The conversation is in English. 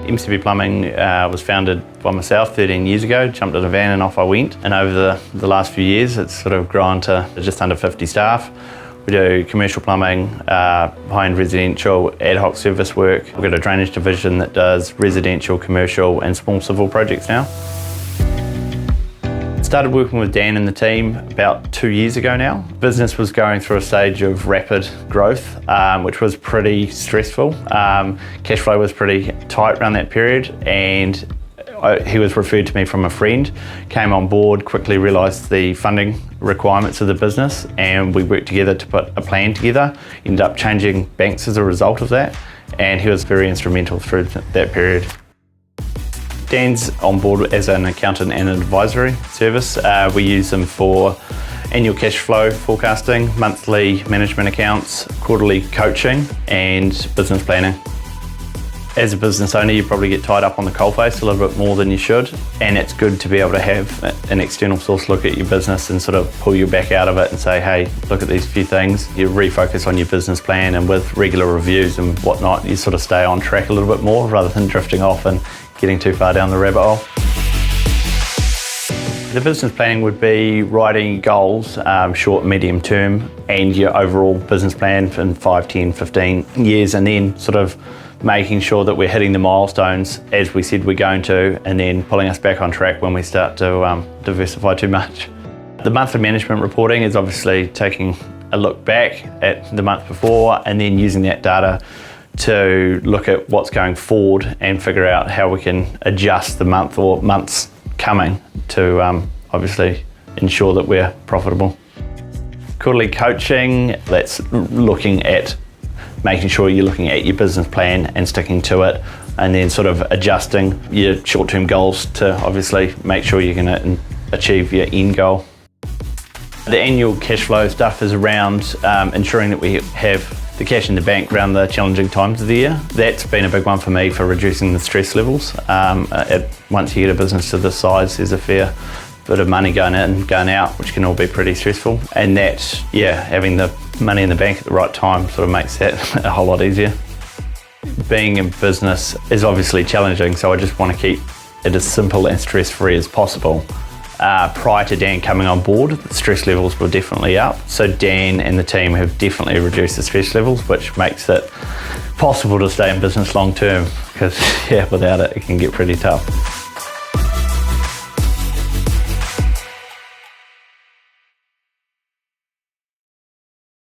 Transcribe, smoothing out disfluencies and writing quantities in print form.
MCB Plumbing was founded by myself 13 years ago, jumped in a van and off I went. And over the last few years, it's sort of grown to just under 50 staff. We do commercial plumbing, high-end residential, ad hoc service work. We've got a drainage division that does residential, commercial and small civil projects now. Started working with Dan and the team about 2 years ago now. Business was going through a stage of rapid growth, which was pretty stressful. Cash flow was pretty tight around that period, and he was referred to me from a friend, came on board, quickly realised the funding requirements of the business, and we worked together to put a plan together. Ended up changing banks as a result of that, and he was very instrumental through that period. Dan's on board as an accountant and an advisory service. We use them for annual cash flow forecasting, monthly management accounts, quarterly coaching and business planning. As a business owner, you probably get tied up on the coalface a little bit more than you should, and it's good to be able to have an external source look at your business and sort of pull you back out of it and say, hey, look at these few things. You refocus on your business plan, and with regular reviews and whatnot, you sort of stay on track a little bit more rather than drifting off and getting too far down the rabbit hole. The business planning would be writing goals, short, medium term, and your overall business plan in 5, 10, 15 years, and then sort of making sure that we're hitting the milestones as we said we're going to, and then pulling us back on track when we start to diversify too much. The monthly management reporting is obviously taking a look back at the month before and then using that data to look at what's going forward and figure out how we can adjust the month or months coming to obviously ensure that we're profitable. Quarterly coaching, that's looking at making sure you're looking at your business plan and sticking to it, and then sort of adjusting your short-term goals to obviously make sure you're going to achieve your end goal. The annual cash flow stuff is around ensuring that we have the cash in the bank around the challenging times of the year. That's been a big one for me for reducing the stress levels. Once you get a business to this size, there's a fair bit of money going in, going out, which can all be pretty stressful. And that, yeah, having the money in the bank at the right time sort of makes that a whole lot easier. Being in business is obviously challenging, so I just want to keep it as simple and stress-free as possible. Prior to Dan coming on board, the stress levels were definitely up. So Dan and the team have definitely reduced the stress levels, which makes it possible to stay in business long term, because yeah, without it, it can get pretty tough.